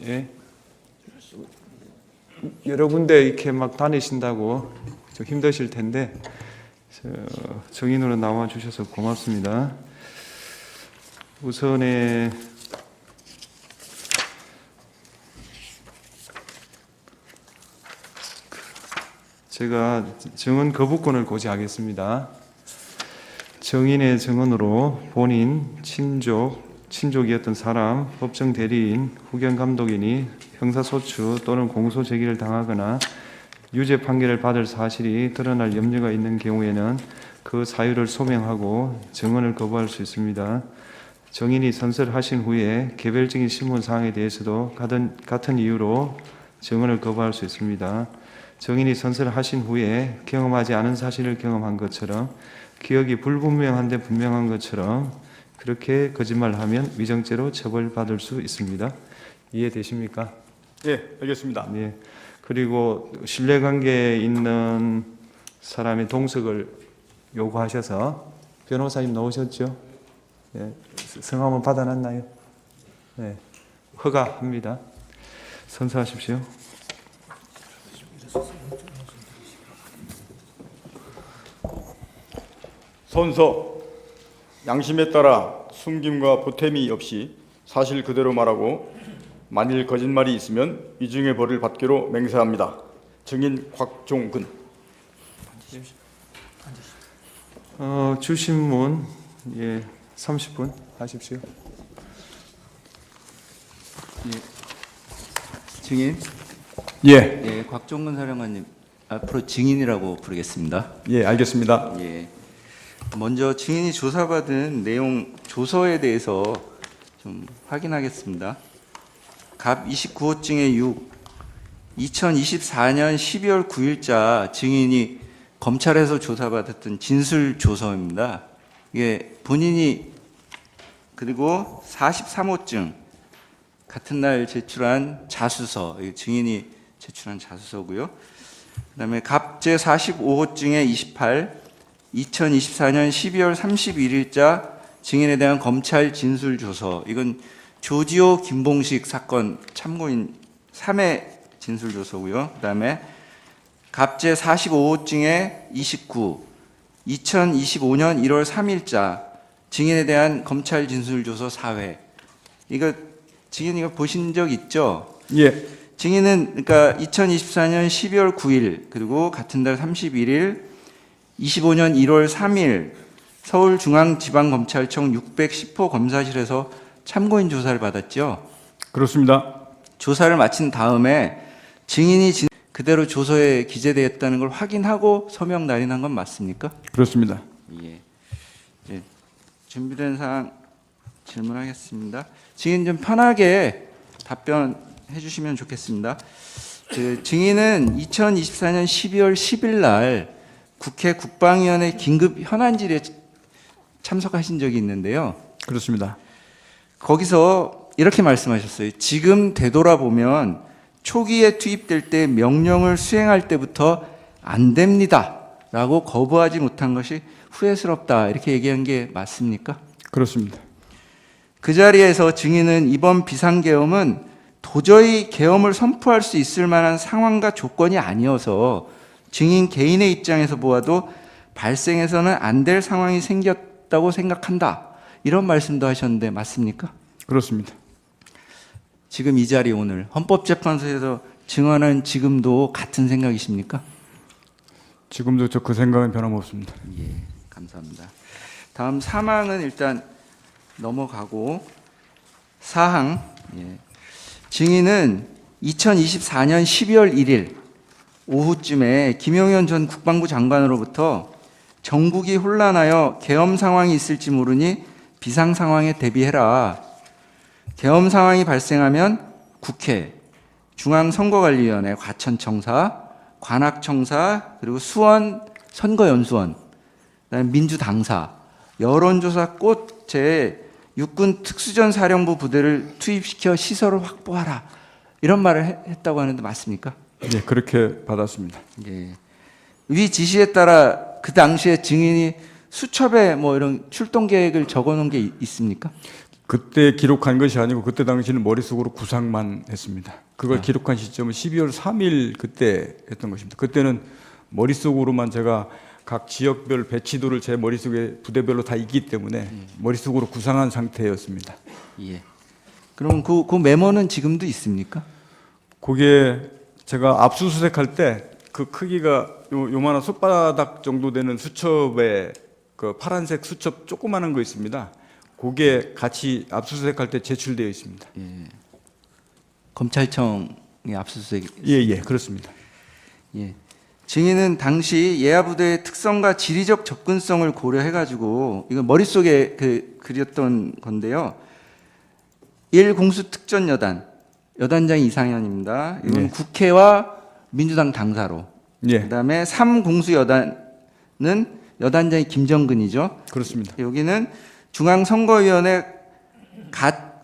예. 여러 군데 이렇게 막 다니신다고 좀 힘드실 텐데 정인으로 나와 주셔서 고맙습니다. 우선에 제가 증언 거부권을 고지하겠습니다. 정인의 증언으로 본인, 친족이었던 사람, 법정 대리인, 후견 감독인이 형사소추 또는 공소 제기를 당하거나 유죄 판결을 받을 사실이 드러날 염려가 있는 경우에는 그 사유를 소명하고 증언을 거부할 수 있습니다. 정인이 선서하신 후에 개별적인 신문 사항에 대해서도 같은 이유로 증언을 거부할 수 있습니다. 정인이 선서하신 후에 경험하지 않은 사실을 경험한 것처럼 기억이 불분명한데 분명한 것처럼 그렇게 거짓말하면 위정죄로 처벌받을 수 있습니다. 이해되십니까? 예, 알겠습니다. 네. 그리고 신뢰관계에 있는 사람의 동석을 요구하셔서 변호사님 나오셨죠? 네. 성함은 받아놨나요? 네. 허가합니다. 선서하십시오. 선서, 양심에 따라 숨김과 보탬이 없이 사실 그대로 말하고 만일 거짓말이 있으면 위중의 벌을 받기로 맹세합니다. 증인 곽종근. 주신문 30분 하십시오. 증인? 예, 예, 곽종근 사령관님 앞으로 증인이라고 부르겠습니다. 예, 알겠습니다. 예. 먼저 증인이 조사받은 내용 조서에 대해서 좀 확인하겠습니다. 갑 29호증의 6, 2024년 12월 9일자 증인이 검찰에서 조사받았던 진술 조서입니다. 이게 본인이 그리고 43호증 같은 날 제출한 자수서, 증인이 제출한 자수서고요. 그다음에 갑제 45호증의 28, 2024년 12월 31일자 증인에 대한 검찰 진술 조서. 이건 조지호 김봉식 사건 참고인 3회 진술 조서고요. 그다음에 갑제 45호증의 29, 2025년 1월 3일자 증인에 대한 검찰 진술 조서 4회. 이거 증인 이거 보신 적 있죠? 예, 증인은 그러니까 2024년 12월 9일 그리고 같은 달 31일 25년 1월 3일 서울중앙지방검찰청 610호 검사실에서 참고인 조사를 받았죠. 그렇습니다. 조사를 마친 다음에 증인이 그대로 조서에 기재되었다는 걸 확인하고 서명 날인한 건 맞습니까? 그렇습니다. 예. 예. 준비된 사항 질문하겠습니다. 증인 좀 편하게 답변해 주시면 좋겠습니다. 증인은 2024년 12월 10일 날 국회 국방위원회 긴급 현안질에 참석하신 적이 있는데요. 그렇습니다. 거기서 이렇게 말씀하셨어요. 지금 되돌아보면 초기에 투입될 때 명령을 수행할 때부터 안 됩니다 라고 거부하지 못한 것이 후회스럽다 이렇게 얘기한 게 맞습니까? 그렇습니다. 그 자리에서 증인은 이번 비상계엄은 도저히 계엄을 선포할 수 있을 만한 상황과 조건이 아니어서 증인 개인의 입장에서 보아도 발생해서는 안 될 상황이 생겼다고 생각한다. 이런 말씀도 하셨는데 맞습니까? 그렇습니다. 지금 이 자리 오늘 헌법재판소에서 증언한 지금도 같은 생각이십니까? 지금도 저 그 생각은 변함없습니다. 예, 감사합니다. 다음 사항은 일단 넘어가고 사항. 예. 증인은 2024년 12월 1일 오후쯤에 김용현 전 국방부 장관으로부터 전국이 혼란하여 계엄 상황이 있을지 모르니 비상 상황에 대비해라. 계엄 상황이 발생하면 국회, 중앙선거관리위원회, 과천청사, 관악청사, 그리고 수원 선거연수원, 그다음에 민주당사, 여론조사 꽃제 육군 특수전 사령부 부대를 투입시켜 시설을 확보하라. 이런 말을 했다고 하는데 맞습니까? 예, 그렇게 받았습니다. 예. 위 지시에 따라 그 당시에 증인이 수첩에 뭐 이런 출동 계획을 적어 놓은 게 있습니까? 그때 기록한 것이 아니고 그때 당시는 머릿속으로 구상만 했습니다. 그걸 기록한 시점은 12월 3일 그때 했던 것입니다. 그때는 머릿속으로만 제가 각 지역별 배치도를 제 머릿속에 부대별로 다 있기 때문에 머릿속으로 구상한 상태였습니다. 예. 그럼 그 메모는 지금도 있습니까? 그게 제가 압수수색할 때 그 크기가 요만한 손바닥 정도 되는 수첩에 그 파란색 수첩 조그마한 거 있습니다. 그게 같이 압수수색할 때 제출되어 있습니다. 검찰청의 압수수색. 예, 그렇습니다. 예. 증인은 당시 예하부대의 특성과 지리적 접근성을 고려해가지고 이건 머릿속에 그렸던 건데요. 1공수특전여단 여단장 이상현입니다. 이건 네. 국회와 민주당 당사로. 예, 그다음에 3공수여단은 여단장이 김정근이죠. 그렇습니다. 여기는 중앙선거위원회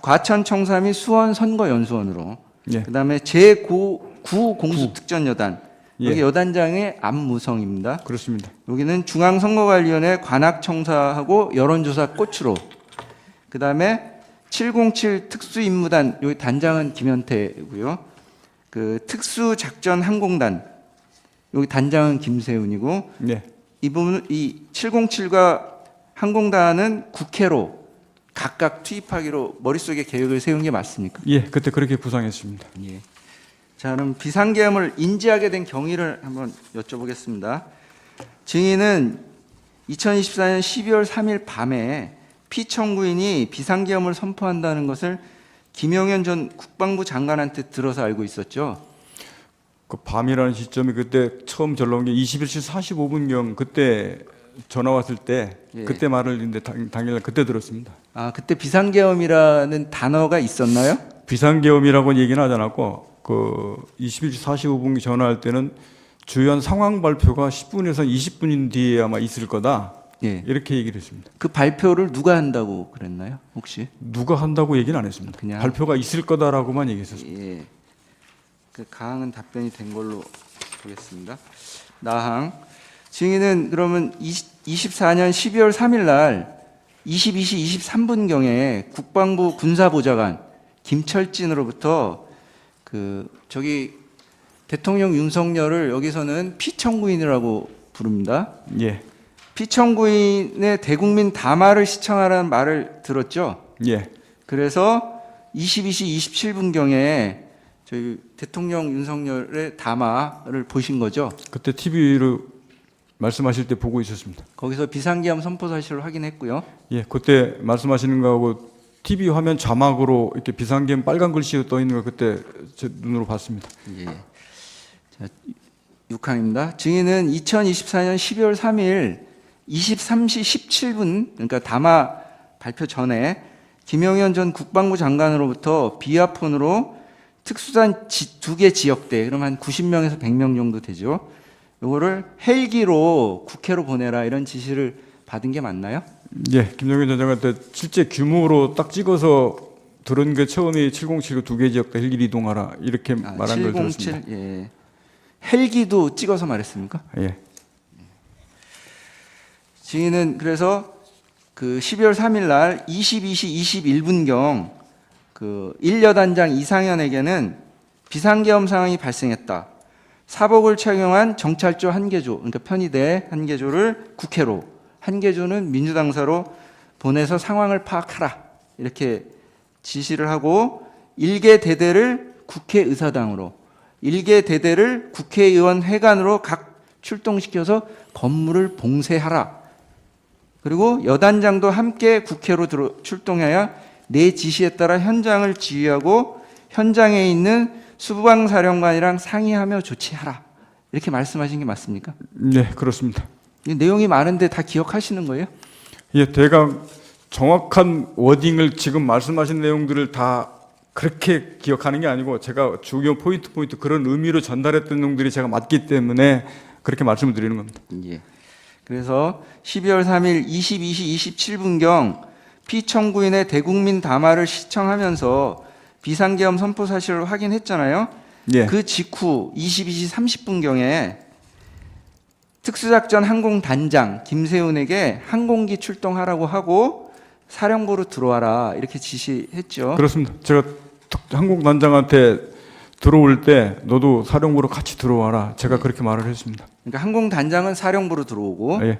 과천청사 및 수원선거연수원으로. 예, 그다음에 제9공수특전여단 예. 여기 여단장의 안무성입니다. 그렇습니다. 여기는 중앙선거관리위원회 관악청사하고 여론조사 꽃으로. 그다음에 707 특수임무단 여기 단장은 김현태고요. 그 특수작전항공단 여기 단장은 김세훈이고 예, 이 부분 이 707과 항공단은 국회로 각각 투입하기로 머릿속에 계획을 세운 게 맞습니까? 예, 그때 그렇게 구상했습니다. 예. 자, 그럼 비상계엄을 인지하게 된 경위를 한번 여쭤보겠습니다. 증인은 2024년 12월 3일 밤에 피청구인이 비상계엄을 선포한다는 것을 김영현 전 국방부 장관한테 들어서 알고 있었죠. 그 밤이라는 시점이 그때 처음 전화온 게 21시 45분경 그때 전화 왔을 때 예. 그때 말을 했는데 당일날 그때 들었습니다. 아, 그때 비상계엄이라는 단어가 있었나요? 비상계엄이라고는 얘기는 하지 않았고 그 21시 45분 전화할 때는 주요한 상황 발표가 10분에서 20분 뒤에 아마 있을 거다. 예. 이렇게 얘기를 했습니다. 그 발표를 누가 한다고 그랬나요? 혹시? 누가 한다고 얘기는 안 했습니다. 그냥- 발표가 있을 거다라고만 얘기했었습니다. 예. 그 가항은 답변이 된 걸로 보겠습니다. 나항. 증인은 그러면 24년 12월 3일 날 22시 23분경에 국방부 군사보좌관 김철진으로부터 저기 대통령 윤석열을 여기서는 피청구인이라고 부릅니다. 예, 피청구인의 대국민 담화를 시청하라는 말을 들었죠. 예, 그래서 22시 27분경에 저희 대통령 윤석열의 담화를 보신 거죠. 그때 TV로 말씀하실 때 보고 있었습니다. 거기서 비상계엄 선포 사실을 확인했고요. 예, 그때 말씀하시는 거하고 TV 화면 자막으로 이렇게 비상계엄 빨간 글씨가 떠 있는 걸 그때 제 눈으로 봤습니다. 예. 자, 6항입니다. 증인은 2024년 12월 3일 23시 17분, 그러니까 담화 발표 전에 김영현 전 국방부 장관으로부터 비아폰으로 특수단 2개 지역대, 그럼 한 90명에서 100명 정도 되죠. 요거를 헬기로 국회로 보내라 이런 지시를 받은 게 맞나요? 예, 김정일 전 장관 때 실제 규모로 딱 찍어서 들은 게 처음에 707 2개 지역대 헬기 이동하라 이렇게 말한 걸 들었습니다. 예. 헬기도 찍어서 말했습니까? 예, 증인은 그래서 그 12월 3일 날 22시 21분경 그 1여단장 이상현에게는 비상계엄 상황이 발생했다. 사복을 착용한 정찰조 한 개조, 그러니까 편의대 한 개조를 국회로, 한 개조는 민주당사로 보내서 상황을 파악하라. 이렇게 지시를 하고 1개 대대를 국회의사당으로, 1개 대대를 국회의원 회관으로 각 출동시켜서 건물을 봉쇄하라. 그리고 여단장도 함께 국회로 출동해야 내 지시에 따라 현장을 지휘하고 현장에 있는 수방사령관이랑 상의하며 조치하라. 이렇게 말씀하신 게 맞습니까? 네, 그렇습니다. 이 내용이 많은데 다 기억하시는 거예요? 예, 대강 정확한 워딩을 지금 말씀하신 내용들을 다 그렇게 기억하는 게 아니고 제가 주요 포인트 그런 의미로 전달했던 내용들이 제가 맞기 때문에 그렇게 말씀을 드리는 겁니다. 예. 그래서 12월 3일 22시 27분경 피청구인의 대국민 담화를 시청하면서 비상계엄 선포 사실을 확인했잖아요. 예, 그 직후 22시 30분경에 특수작전 항공단장 김세훈에게 항공기 출동하라고 하고 사령부로 들어와라 이렇게 지시했죠. 그렇습니다. 제가 항공단장한테 들어올 때 너도 사령부로 같이 들어와라. 제가 그렇게 말을 했습니다. 그러니까 항공단장은 사령부로 들어오고 예.